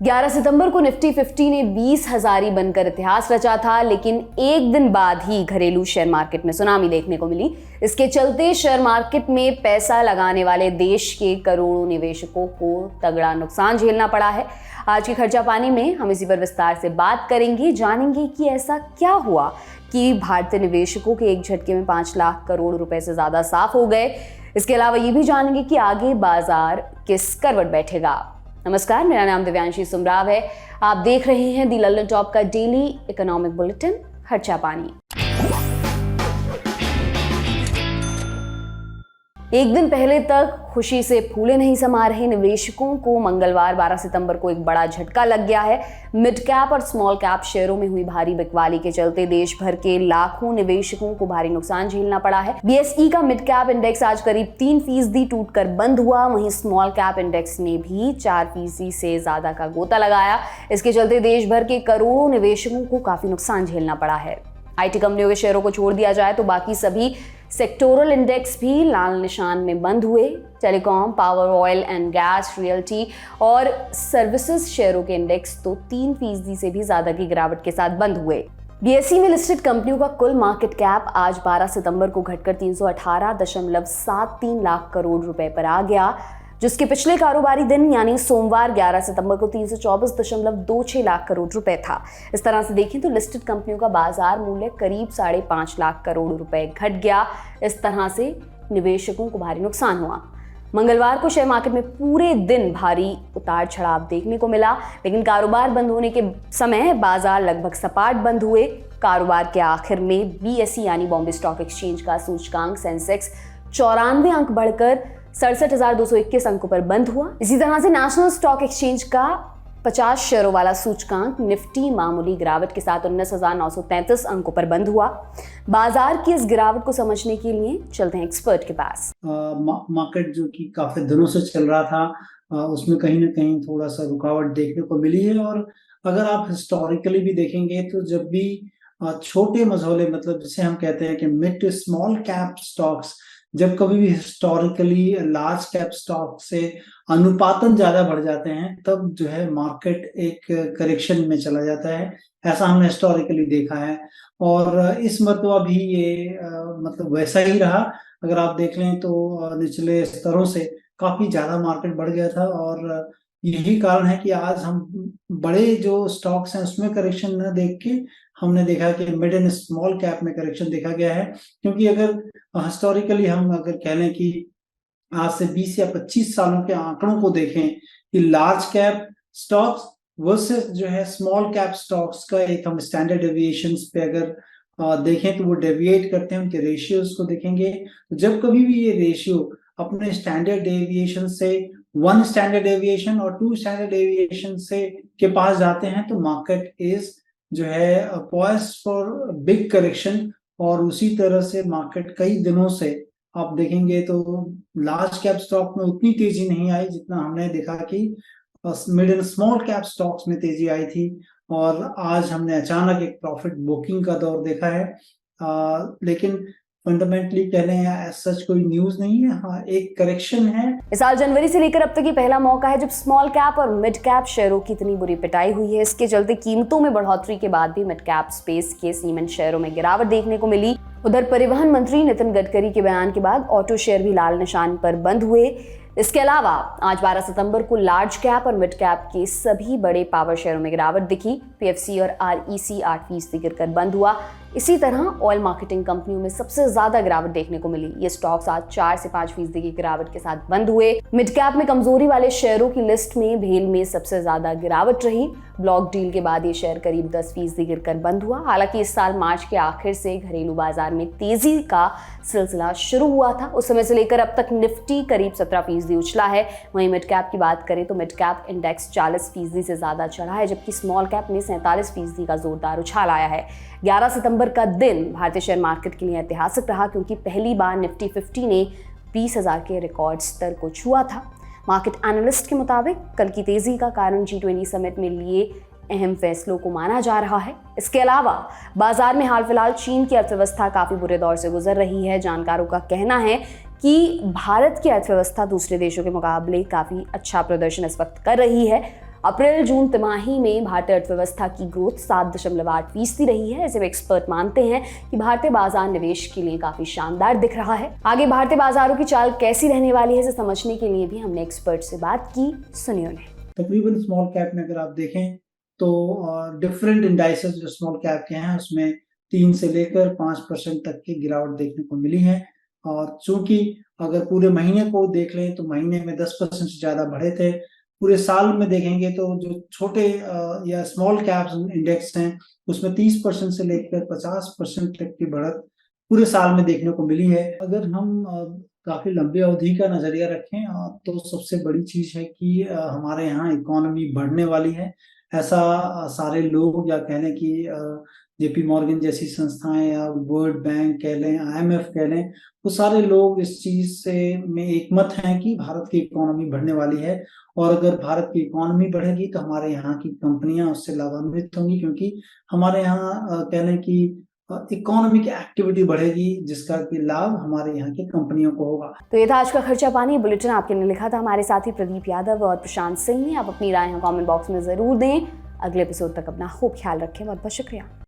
11 सितंबर को निफ्टी 50 ने 20,000 बनकर इतिहास रचा था, लेकिन एक दिन बाद ही घरेलू शेयर मार्केट में सुनामी देखने को मिली। इसके चलते शेयर मार्केट में पैसा लगाने वाले देश के करोड़ों निवेशकों को तगड़ा नुकसान झेलना पड़ा है। आज के खर्चा पानी में हम इसी पर विस्तार से बात करेंगे, जानेंगे कि ऐसा क्या हुआ कि भारतीय निवेशकों के एक झटके में 5 लाख करोड़ रुपए से ज्यादा साफ हो गए। इसके अलावा ये भी जानेंगे कि आगे बाजार किस करवट बैठेगा। नमस्कार, मेरा नाम दिव्यांशी सुमराव है। आप देख रहे हैं दी लंदन टॉप का डेली इकोनॉमिक बुलेटिन खर्चा पानी। एक दिन पहले तक खुशी से फूले नहीं समा रहे निवेशकों को मंगलवार 12 सितंबर को एक बड़ा झटका लग गया है। मिड कैप और स्मॉल कैप शेयरों में हुई भारी बिकवाली के चलते देश भर के लाखों निवेशकों को भारी नुकसान झेलना पड़ा है। बीएसई का मिड कैप इंडेक्स आज करीब 3% टूटकर बंद हुआ। वहीं स्मॉल कैप इंडेक्स ने भी 4% से ज्यादा का गोता लगाया। इसके चलते देश भर के करोड़ों निवेशकों को काफी नुकसान झेलना पड़ा है। आईटी कंपनियों के शेयरों को छोड़ दिया जाए तो बाकी सभी सेक्टोरल इंडेक्स भी लाल निशान में बंद हुए। Telecom, power, oil and gas, realty और सर्विसेज शेयरों के इंडेक्स तो 3% से भी ज्यादा की गिरावट के साथ बंद हुए। बीएसई में लिस्टेड कंपनियों का कुल मार्केट कैप आज 12 सितंबर को घटकर 318.73 लाख करोड़ रुपए पर आ गया, जिसके पिछले कारोबारी दिन यानी सोमवार 11 सितंबर को 324.26 लाख करोड़ रुपए था। इस तरह से देखें तो लिस्टेड कंपनियों का बाजार मूल्य करीब 5.5 लाख करोड़ रुपए घट गया। इस तरह से निवेशकों को भारी नुकसान हुआ। मंगलवार को शेयर मार्केट में पूरे दिन भारी उतार चढ़ाव देखने को मिला, लेकिन कारोबार बंद होने के समय बाजार लगभग सपाट बंद हुए। कारोबार के आखिर में बीएसई यानी बॉम्बे स्टॉक एक्सचेंज का सूचकांक सेंसेक्स 94 अंक बढ़कर 67,221 अंकों पर बंद हुआ। इसी तरह से नेशनल स्टॉक एक्सचेंज का 50 शेयरों वाला सूचकांक निफ्टी मामूली गिरावट के साथ 19,933 अंकों पर बंद हुआ। बाजार की इस गिरावट को समझने के लिए चलते हैं एक्सपर्ट के पास। मार्केट जो कि काफी दिनों से चल रहा था, उसमें कहीं ना कहीं थोड़ा सा रुकावट देखने को मिली है। और अगर आप हिस्टोरिकली भी देखेंगे तो जब भी छोटे मझोले, मतलब जिसे हम कहते हैं कि mid to small cap stocks, जब कभी भी हिस्टोरिकली लार्ज कैप स्टॉक से अनुपातन ज्यादा बढ़ जाते हैं, तब जो है मार्केट एक करेक्शन में चला जाता है। ऐसा हमने हिस्टोरिकली देखा है और इस मरतबा भी ये मतलब वैसा ही रहा। अगर आप देख लें तो निचले स्तरों से काफी ज्यादा मार्केट बढ़ गया था और यही कारण है कि आज हम बड़े जो स्टॉक्स हैं उसमें करेक्शन न देख के हमने देखा कि मिड एंड स्मॉल कैप में करेक्शन देखा गया है। क्योंकि अगर हिस्टोरिकली हम अगर कह लें कि आज से 20 या 25 सालों के आंकड़ों को देखें कि लार्ज कैप स्टॉक्स वर्सेस जो है स्मॉल कैप स्टॉक्स का एक हम स्टैंडर्ड डेविएशंस पे अगर देखें तो वो डेविएट करते हैं, उनके रेशियोज को देखेंगे तो जब कभी भी ये रेशियो अपने स्टैंडर्ड डेविएशन से 1 स्टैंडर्ड डेविएशन और 2 स्टैंडर्ड डेविएशन से के पास जाते हैं तो मार्केट इज जो है पॉइज्ड फॉर बिग करेक्शन। और उसी तरह से मार्केट कई दिनों से आप देखेंगे तो लार्ज कैप स्टॉक में उतनी तेजी नहीं आई जितना हमने देखा कि mid and small cap stocks में तेजी आई थी। और आज हमने अचानक एक प्रॉफिट बुकिंग का दौर देखा है, लेकिन फंडामेंटली कह रहे हैं सच कोई न्यूज नहीं है। हाँ, एक करेक्शन है। इस साल जनवरी से लेकर अब तक ये पहला मौका है जब स्मॉल कैप और मिड कैप शेयरों की इतनी बुरी पिटाई हुई है। इसके चलते कीमतों में बढ़ोतरी के बाद भी मिड कैप स्पेस के सीमेंट शेयरों में गिरावट देखने को मिली। उधर परिवहन मंत्री नितिन गडकरी के बयान के बाद ऑटो शेयर भी लाल निशान पर बंद हुए। इसके अलावा आज 12 सितंबर को लार्ज कैप और मिड कैप के सभी बड़े पावर शेयरों में गिरावट दिखी। पीएफसी और आरईसी 8% गिरकर बंद हुआ। इसी तरह ऑयल मार्केटिंग कंपनियों में सबसे ज्यादा गिरावट देखने को मिली। ये स्टॉक्स आज 4 से 5% की गिरावट के साथ बंद हुए। मिड कैप में कमजोरी वाले शेयरों की लिस्ट में भेल में सबसे ज्यादा गिरावट रही। ब्लॉक डील के बाद ये शेयर करीब 10% गिरकर बंद हुआ। हालांकि इस साल मार्च के आखिर से घरेलू बाजार में तेजी का सिलसिला शुरू हुआ था। उस समय से लेकर अब तक निफ्टी करीब 17% उछला है। वहीं मिड कैप की बात करें तो मिड कैप इंडेक्स 40% से ज्यादा चढ़ा है, जबकि स्मॉल कैप ने 47% का जोरदार उछाल आया है। 11 सितंबर का दिन भारतीय शेयर मार्केट के लिए ऐतिहासिक रहा, क्योंकि पहली बार निफ्टी 50 ने 20,000 के रिकॉर्ड स्तर को छुआ था। मार्केट एनालिस्ट के मुताबिक कल की तेजी का कारण G20 समिट में लिए अहम फैसलों को माना जा रहा है। इसके अलावा बाजार में हाल फिलहाल चीन की अर्थव्यवस्था काफी बुरे दौर से गुजर रही है। जानकारों का कहना है कि भारत की अर्थव्यवस्था दूसरे देशों के मुकाबले काफी अच्छा प्रदर्शन इस वक्त कर रही है। अप्रैल जून तिमाही में भारतीय अर्थव्यवस्था की ग्रोथ 7.8% रही है। ऐसे में एक्सपर्ट मानते हैं कि भारतीय बाजार निवेश के लिए काफी शानदार दिख रहा है। आगे भारतीय बाजारों की चाल कैसी रहने वाली है, इसे समझने के लिए भी हमने एक्सपर्ट से बात की। सुनिए उन्हें। तकरीबन स्मॉल कैप में अगर आप देखें तो डिफरेंट इंडाइसेस जो स्मॉल कैप के हैं उसमें 3 से लेकर 5% तक की गिरावट देखने को मिली है। और चूंकि अगर पूरे महीने को देख लें तो महीने में 10% से ज़्यादा बढ़े थे। पूरे साल में देखेंगे तो जो छोटे या स्मॉल कैप्स इंडेक्स हैं उसमें 30% से लेकर 50% तक की बढ़त पूरे साल में देखने को मिली है। अगर हम काफ़ी लंबी अवधि का नज़रिया रखें तो सबसे बड़ी चीज़ है कि हमारे यहाँ इकोनॉमी बढ़ने वाली है। ऐसा सारे लोग या कह लें कि जेपी मॉर्गन जैसी संस्थाएं या वर्ल्ड बैंक कह लें, आईएमएफ कह लें, वो सारे लोग इस चीज़ से में एकमत हैं कि भारत की इकोनॉमी बढ़ने वाली है। और अगर भारत की इकोनॉमी बढ़ेगी तो हमारे यहाँ की कंपनियां उससे लाभान्वित होंगी, क्योंकि हमारे यहाँ कह लें कि इकोनॉमिक एक्टिविटी बढ़ेगी जिसका कि लाभ हमारे यहाँ की कंपनियों को होगा। तो ये था आज का खर्चा पानी बुलेटिन। आपके ने लिखा था हमारे साथी प्रदीप यादव और प्रशांत सिंह ने। आप अपनी राय कमेंट बॉक्स में जरूर दें। अगले एपिसोड तक अपना खूब ख्याल रखें। बहुत बहुत शुक्रिया।